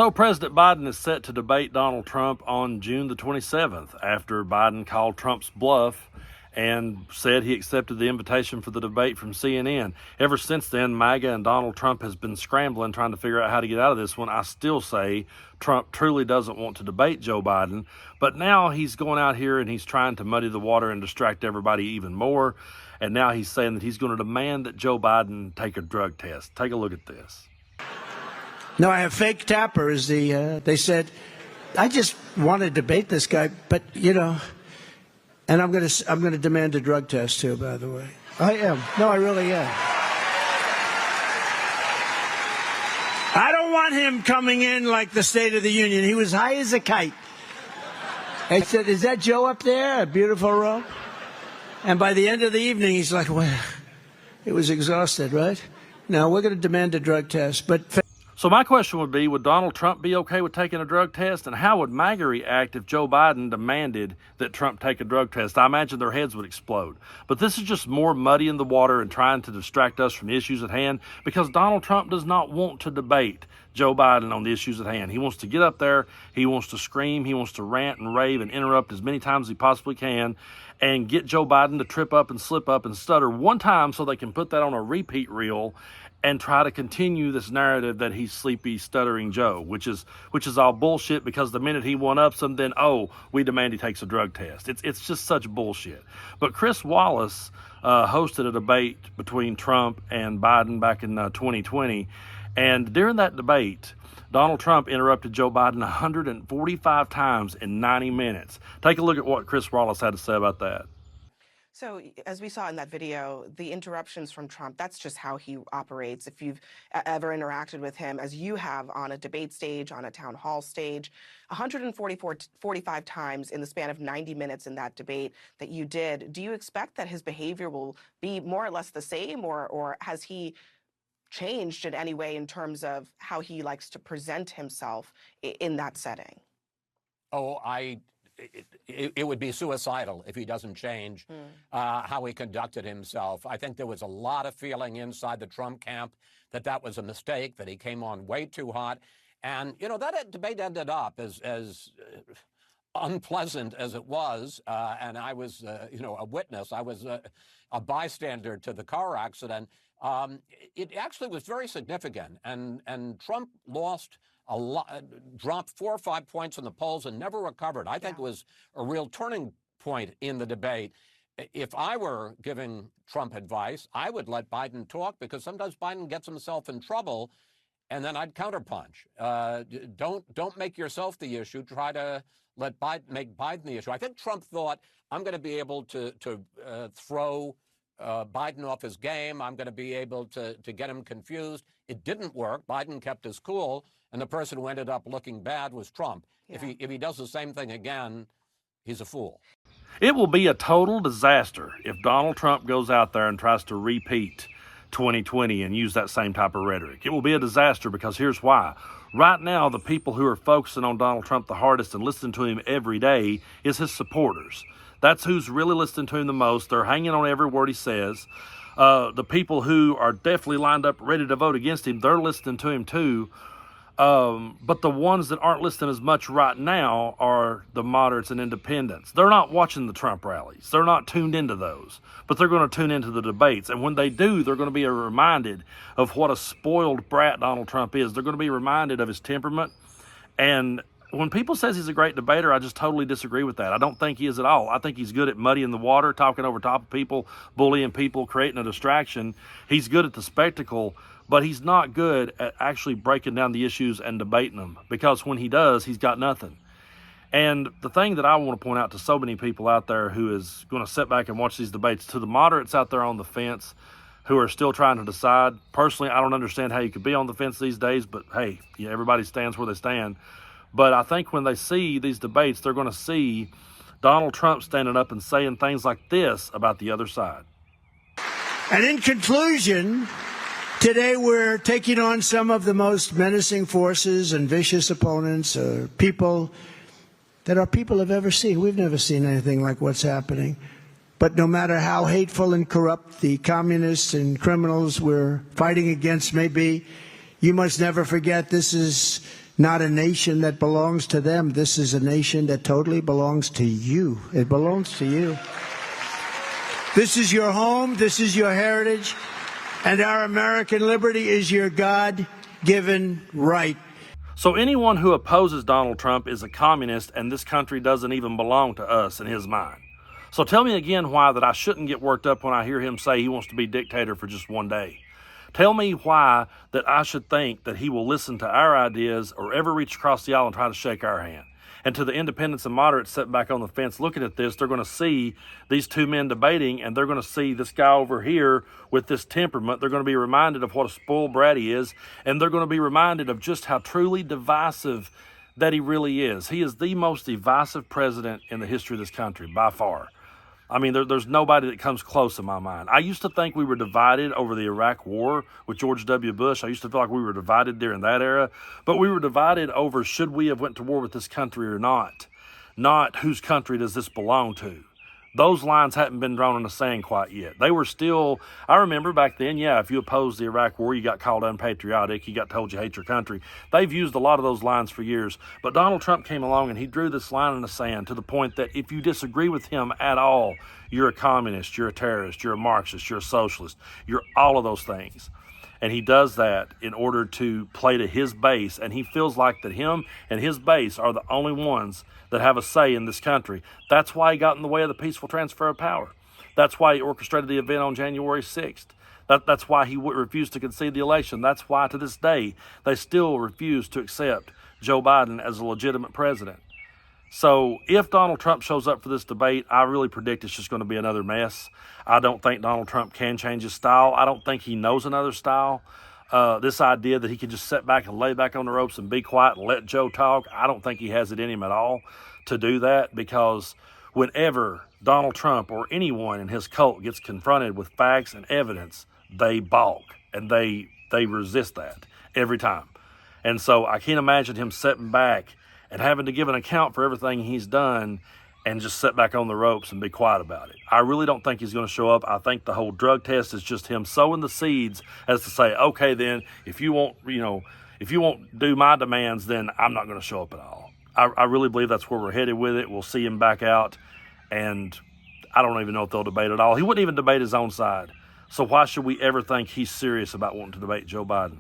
So President Biden is set to debate Donald Trump on June the 27th after Biden called Trump's bluff and said he accepted the invitation for the debate from CNN. Ever since then, MAGA and Donald Trump has been scrambling, trying to figure out how to get out of this one. I still say Trump truly doesn't want to debate Joe Biden, but now he's going out here and he's trying to muddy the water and distract everybody even more. And now he's saying that he's going to demand that Joe Biden take a drug test. Take a look at this. No, I have fake tappers. They said, I just want to debate this guy, but and I'm gonna demand a drug test too. By the way, I am. No, I really am. I don't want him coming in like the State of the Union. He was high as a kite. I said, "Is that Joe up there? A beautiful robe?" And by the end of the evening, he's like, "Well, it was exhausted, right?" Now we're going to demand a drug test, but. So my question would be, would Donald Trump be okay with taking a drug test? And how would MAGA react if Joe Biden demanded that Trump take a drug test? I imagine their heads would explode. But this is just more muddying the water and trying to distract us from the issues at hand, because Donald Trump does not want to debate Joe Biden on the issues at hand. He wants to get up there, he wants to scream, he wants to rant and rave and interrupt as many times as he possibly can and get Joe Biden to trip up and slip up and stutter one time so they can put that on a repeat reel and try to continue this narrative that he's sleepy, stuttering Joe, which is all bullshit, because the minute he one-ups him, then, we demand he takes a drug test. It's just such bullshit. But Chris Wallace hosted a debate between Trump and Biden back in 2020, and during that debate, Donald Trump interrupted Joe Biden 145 times in 90 minutes. Take a look at what Chris Wallace had to say about that. So as we saw in that video, the interruptions from Trump, that's just how he operates. If you've ever interacted with him, as you have on a debate stage, on a town hall stage, 145 times in the span of 90 minutes in that debate that you did, do you expect that his behavior will be more or less the same, or has he changed in any way in terms of how he likes to present himself in that setting? It would be suicidal if he doesn't change how he conducted himself. I think there was a lot of feeling inside the Trump camp that was a mistake, that he came on way too hot. And, that debate ended up as unpleasant as it was. And I was, a witness. I was a bystander to the car accident. It actually was very significant. And Trump lost a lot, dropped 4 or 5 points in the polls and never recovered. I think it was a real turning point in the debate. If I were giving Trump advice, I would let Biden talk, because sometimes Biden gets himself in trouble, and then I'd counterpunch. Don't make yourself the issue. Try to make Biden the issue. I think Trump thought, I'm going to be able to throw Biden off his game. I'm going to be able to get him confused. It didn't work. Biden kept his cool, and the person who ended up looking bad was Trump. Yeah. If he does the same thing again, he's a fool. It will be a total disaster if Donald Trump goes out there and tries to repeat 2020 and use that same type of rhetoric. It will be a disaster, because here's why. Right now, the people who are focusing on Donald Trump the hardest and listening to him every day is his supporters. That's who's really listening to him the most. They're hanging on every word he says. The people who are definitely lined up ready to vote against him, they're listening to him too. But the ones that aren't listening as much right now are the moderates and independents. They're not watching the Trump rallies. They're not tuned into those, but they're going to tune into the debates. And when they do, they're going to be reminded of what a spoiled brat Donald Trump is. They're going to be reminded of his temperament. And when people says he's a great debater, I just totally disagree with that. I don't think he is at all. I think he's good at muddying the water, talking over top of people, bullying people, creating a distraction. He's good at the spectacle, but he's not good at actually breaking down the issues and debating them, because when he does, he's got nothing. And the thing that I want to point out to so many people out there who is going to sit back and watch these debates, to the moderates out there on the fence who are still trying to decide, personally, I don't understand how you could be on the fence these days, but hey, everybody stands where they stand. But I think when they see these debates, they're going to see Donald Trump standing up and saying things like this about the other side. And in conclusion, today we're taking on some of the most menacing forces and vicious opponents, people have ever seen. We've never seen anything like what's happening. But no matter how hateful and corrupt the communists and criminals we're fighting against may be, you must never forget this is not a nation that belongs to them. This is a nation that totally belongs to you. It belongs to you. This is your home. This is your heritage. And our American liberty is your God-given right. So anyone who opposes Donald Trump is a communist, and this country doesn't even belong to us in his mind. So tell me again why that I shouldn't get worked up when I hear him say he wants to be dictator for just one day. Tell me why that I should think that he will listen to our ideas or ever reach across the aisle and try to shake our hand. And to the independents and moderates sitting back on the fence looking at this, they're going to see these two men debating, and they're going to see this guy over here with this temperament. They're going to be reminded of what a spoiled brat he is, and they're going to be reminded of just how truly divisive that he really is. He is the most divisive president in the history of this country, by far. I mean, there's nobody that comes close in my mind. I used to think we were divided over the Iraq War with George W. Bush. I used to feel like we were divided during that era. But we were divided over should we have went to war with this country or not whose country does this belong to. Those lines hadn't been drawn in the sand quite yet. They were still, I remember back then, yeah, if you opposed the Iraq War, you got called unpatriotic, you got told you hate your country. They've used a lot of those lines for years. But Donald Trump came along and he drew this line in the sand to the point that if you disagree with him at all, you're a communist, you're a terrorist, you're a Marxist, you're a socialist, you're all of those things. And he does that in order to play to his base. And he feels like that him and his base are the only ones that have a say in this country. That's why he got in the way of the peaceful transfer of power. That's why he orchestrated the event on January 6th. That's why he refused to concede the election. That's why to this day they still refuse to accept Joe Biden as a legitimate president. So if Donald Trump shows up for this debate, I really predict it's just going to be another mess. I don't think Donald Trump can change his style. I don't think he knows another style. This idea that he can just sit back and lay back on the ropes and be quiet and let Joe talk, I don't think he has it in him at all to do that, because whenever Donald Trump or anyone in his cult gets confronted with facts and evidence, they balk and they resist that every time. And so I can't imagine him sitting back and having to give an account for everything he's done and just sit back on the ropes and be quiet about it. I really don't think he's going to show up. I think the whole drug test is just him sowing the seeds as to say, okay, then if you won't do my demands, then I'm not going to show up at all. I really believe that's where we're headed with it. We'll see him back out, and I don't even know if they'll debate at all. He wouldn't even debate his own side. So why should we ever think he's serious about wanting to debate Joe Biden?